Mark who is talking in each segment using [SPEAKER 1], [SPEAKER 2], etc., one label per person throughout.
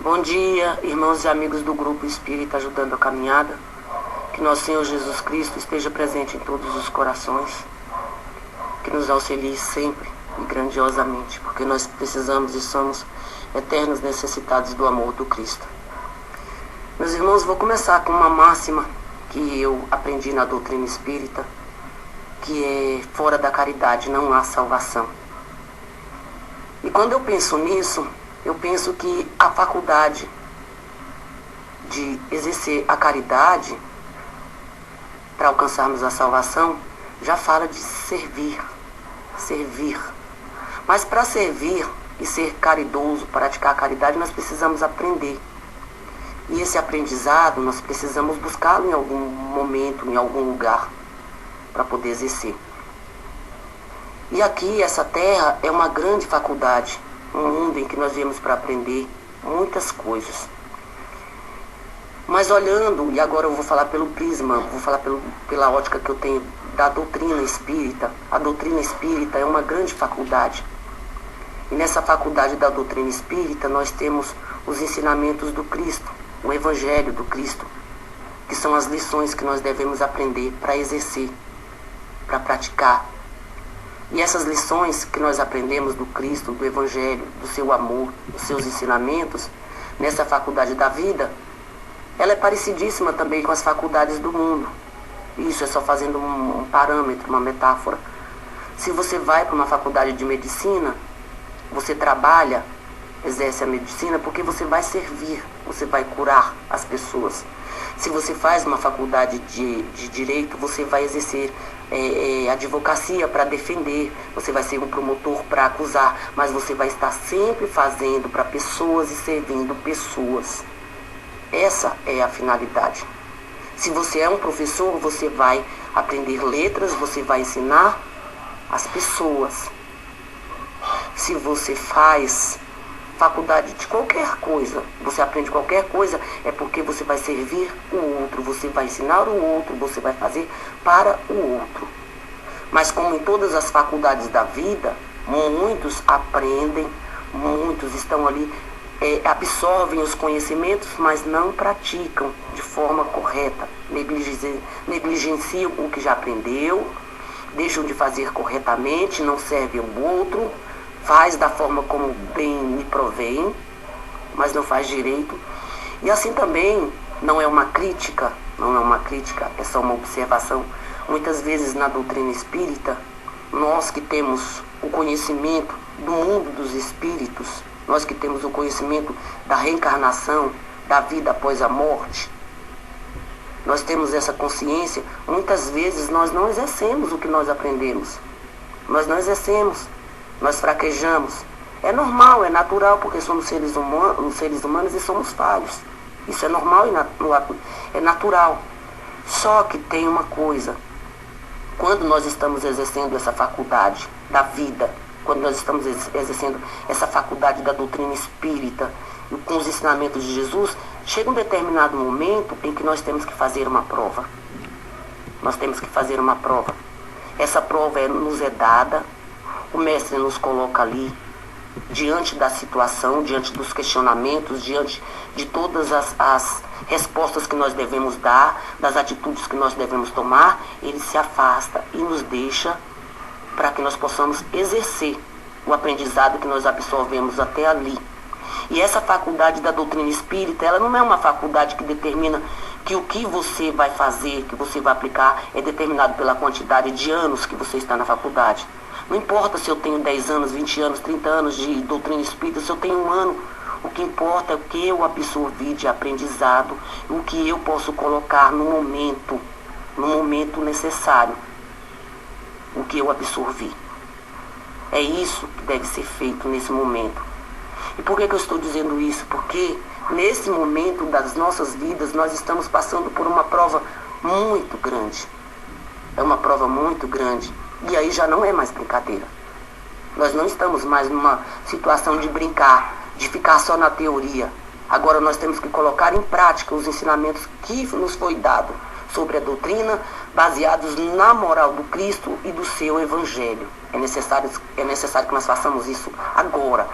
[SPEAKER 1] Bom dia, irmãos e amigos do Grupo Espírita Ajudando a Caminhada. Que nosso Senhor Jesus Cristo esteja presente em todos os corações. Que nos auxilie sempre e grandiosamente, porque nós precisamos e somos eternos necessitados do amor do Cristo. Meus irmãos, vou começar com uma máxima que eu aprendi na doutrina espírita, que é: fora da caridade não há salvação. E quando eu penso nisso, eu penso que a faculdade de exercer a caridade para alcançarmos a salvação já fala de servir. Mas para servir e ser caridoso, praticar a caridade, nós precisamos aprender. E esse aprendizado nós precisamos buscá-lo em algum momento, em algum lugar, para poder exercer. E aqui, essa terra é uma grande faculdade, um mundo em que nós viemos para aprender muitas coisas. Mas olhando, e agora eu vou falar pelo prisma, vou falar pela ótica que eu tenho da doutrina espírita. A doutrina espírita é uma grande faculdade. E nessa faculdade da doutrina espírita nós temos os ensinamentos do Cristo, o Evangelho do Cristo, que são as lições que nós devemos aprender para exercer, para praticar. E essas lições que nós aprendemos do Cristo, do Evangelho, do seu amor, dos seus ensinamentos, nessa faculdade da vida, ela é parecidíssima também com as faculdades do mundo. Isso é só fazendo um parâmetro, uma metáfora. Se você vai para uma faculdade de medicina, você trabalha, exerce a medicina porque você vai servir, você vai curar as pessoas. Se você faz uma faculdade de direito, você vai exercer advocacia para defender, você vai ser um promotor para acusar, mas você vai estar sempre fazendo para pessoas e servindo pessoas. Essa é a finalidade. Se você é um professor, você vai aprender letras, você vai ensinar as pessoas. Se você faz faculdade de qualquer coisa, você aprende qualquer coisa, é porque você vai servir o outro, você vai ensinar o outro, você vai fazer para o outro. Mas como em todas as faculdades da vida, muitos aprendem, muitos estão ali, absorvem os conhecimentos, mas não praticam de forma correta, negligenciam o que já aprendeu, deixam de fazer corretamente, não servem ao outro, faz da forma como bem lhe provém, mas não faz direito. E assim também não é uma crítica, é só uma observação. Muitas vezes na doutrina espírita, nós que temos o conhecimento do mundo dos espíritos, nós que temos o conhecimento da reencarnação, da vida após a morte, nós temos essa consciência, muitas vezes nós não exercemos o que nós aprendemos. Nós não exercemos. Nós fraquejamos. É normal, é natural, porque somos seres humanos e somos falhos. Isso é normal e é natural. Só que tem uma coisa. Quando nós estamos exercendo essa faculdade da vida, quando nós estamos exercendo essa faculdade da doutrina espírita, com os ensinamentos de Jesus, chega um determinado momento em que nós temos que fazer uma prova. Nós temos que fazer uma prova. Essa prova nos é dada. O mestre nos coloca ali, diante da situação, diante dos questionamentos, diante de todas as respostas que nós devemos dar, das atitudes que nós devemos tomar. Ele se afasta e nos deixa para que nós possamos exercer o aprendizado que nós absorvemos até ali. E essa faculdade da doutrina espírita, ela não é uma faculdade que determina que o que você vai fazer, que você vai aplicar, é determinado pela quantidade de anos que você está na faculdade. Não importa se eu tenho 10 anos, 20 anos, 30 anos de doutrina espírita, se eu tenho 1 ano. O que importa é o que eu absorvi de aprendizado, o que eu posso colocar no momento necessário. O que eu absorvi. É isso que deve ser feito nesse momento. E por que eu estou dizendo isso? Porque nesse momento das nossas vidas nós estamos passando por uma prova muito grande. É uma prova muito grande. E aí já não é mais brincadeira. Nós não estamos mais numa situação de brincar, de ficar só na teoria. Agora nós temos que colocar em prática os ensinamentos que nos foi dado sobre a doutrina, baseados na moral do Cristo e do seu Evangelho. É necessário que nós façamos isso agora.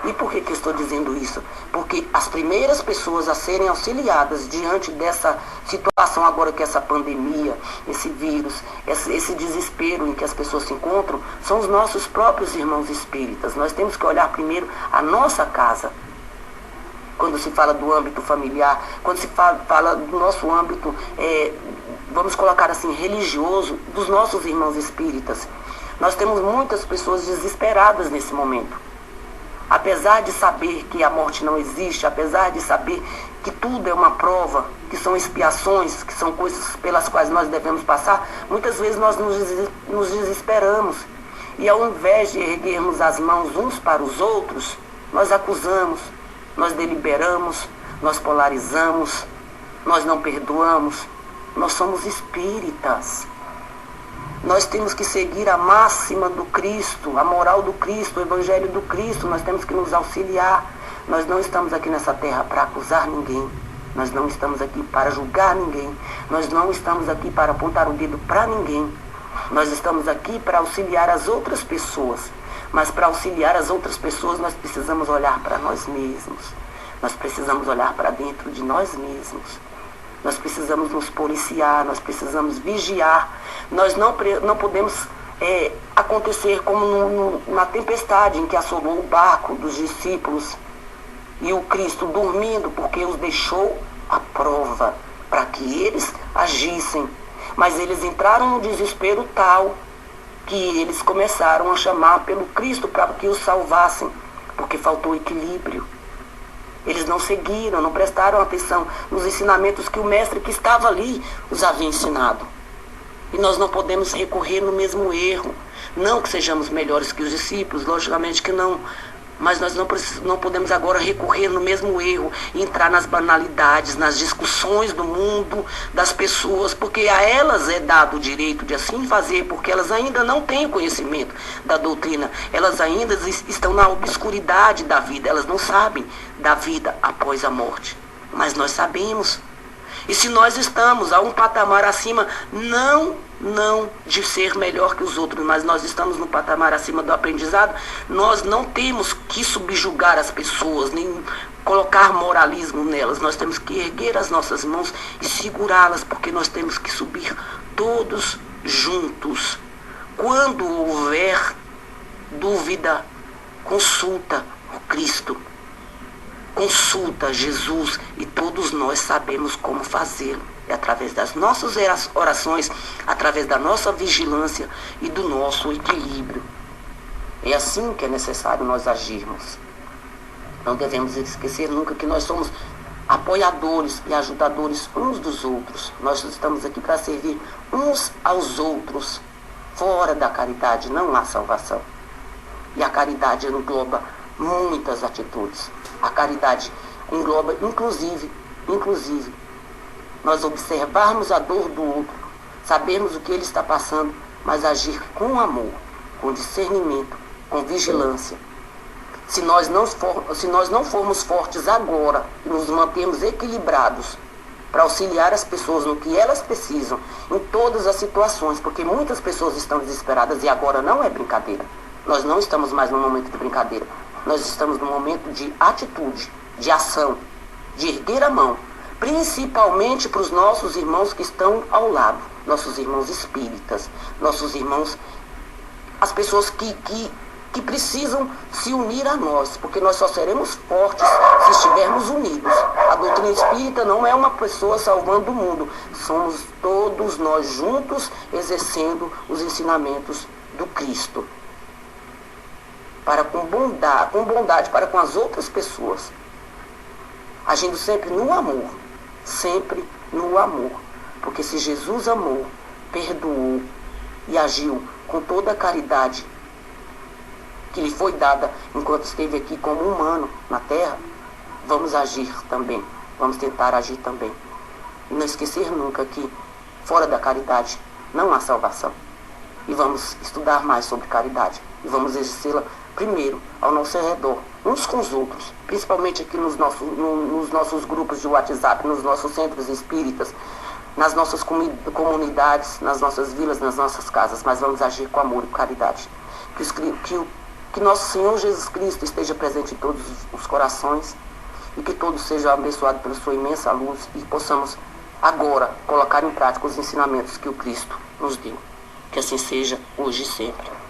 [SPEAKER 1] E por que eu estou dizendo isso? Porque as primeiras pessoas a serem auxiliadas diante dessa situação agora que essa pandemia, esse vírus, esse desespero em que as pessoas se encontram, são os nossos próprios irmãos espíritas. Nós temos que olhar primeiro a nossa casa. Quando se fala do âmbito familiar, quando se fala do nosso âmbito, vamos colocar assim, religioso, dos nossos irmãos espíritas. Nós temos muitas pessoas desesperadas nesse momento. Apesar de saber que a morte não existe, apesar de saber que tudo é uma prova, que são expiações, que são coisas pelas quais nós devemos passar, muitas vezes nós nos desesperamos. E ao invés de erguermos as mãos uns para os outros, nós acusamos, nós deliberamos, nós polarizamos, nós não perdoamos. Nós somos espíritas. Nós temos que seguir a máxima do Cristo, a moral do Cristo, o Evangelho do Cristo. Nós temos que nos auxiliar. Nós não estamos aqui nessa terra para acusar ninguém. Nós não estamos aqui para julgar ninguém. Nós não estamos aqui para apontar o dedo para ninguém. Nós estamos aqui para auxiliar as outras pessoas. Mas para auxiliar as outras pessoas, nós precisamos olhar para nós mesmos. Nós precisamos olhar para dentro de nós mesmos. Nós precisamos nos policiar, nós precisamos vigiar. Nós não podemos acontecer como na tempestade em que assolou o barco dos discípulos e o Cristo dormindo, porque os deixou à prova para que eles agissem. Mas eles entraram no desespero tal que eles começaram a chamar pelo Cristo para que os salvassem, porque faltou equilíbrio. Eles não seguiram, não prestaram atenção nos ensinamentos que o mestre que estava ali os havia ensinado. E nós não podemos recorrer no mesmo erro. Não que sejamos melhores que os discípulos, logicamente que não. Mas nós não podemos agora recorrer no mesmo erro e entrar nas banalidades, nas discussões do mundo, das pessoas, porque a elas é dado o direito de assim fazer, porque elas ainda não têm conhecimento da doutrina, elas ainda estão na obscuridade da vida, elas não sabem da vida após a morte. Mas nós sabemos. E se nós estamos a um patamar acima, não de ser melhor que os outros, mas nós estamos no patamar acima do aprendizado, nós não temos que subjugar as pessoas, nem colocar moralismo nelas. Nós temos que erguer as nossas mãos e segurá-las, porque nós temos que subir todos juntos. Quando houver dúvida, consulta o Cristo. Consulta Jesus e todos nós sabemos como fazê-lo. É através das nossas orações, através da nossa vigilância e do nosso equilíbrio. É assim que é necessário nós agirmos. Não devemos esquecer nunca que nós somos apoiadores e ajudadores uns dos outros. Nós estamos aqui para servir uns aos outros. Fora da caridade não há salvação. E a caridade engloba muitas atitudes. A caridade engloba, inclusive, nós observarmos a dor do outro, sabermos o que ele está passando, mas agir com amor, com discernimento, com vigilância. Se nós não formos fortes agora e nos mantermos equilibrados para auxiliar as pessoas no que elas precisam, em todas as situações, porque muitas pessoas estão desesperadas e agora não é brincadeira. Nós não estamos mais no momento de brincadeira. Nós estamos no momento de atitude, de ação, de erguer a mão, principalmente para os nossos irmãos que estão ao lado, nossos irmãos espíritas, nossos irmãos, as pessoas que precisam se unir a nós, porque nós só seremos fortes se estivermos unidos. A doutrina espírita não é uma pessoa salvando o mundo, somos todos nós juntos exercendo os ensinamentos do Cristo. Com bondade para com as outras pessoas, agindo sempre no amor, porque se Jesus amou, perdoou e agiu com toda a caridade que lhe foi dada enquanto esteve aqui como humano na terra, vamos agir também, vamos tentar agir também. E não esquecer nunca que fora da caridade não há salvação. E vamos estudar mais sobre caridade e vamos exercê-la primeiro ao nosso redor, uns com os outros, principalmente aqui nos nossos grupos de WhatsApp, nos nossos centros espíritas, nas nossas comunidades, nas nossas vilas, nas nossas casas, mas vamos agir com amor e caridade. Que Que nosso Senhor Jesus Cristo esteja presente em todos os corações e que todos sejam abençoados pela sua imensa luz e possamos agora colocar em prática os ensinamentos que o Cristo nos deu. Que assim seja, hoje e sempre.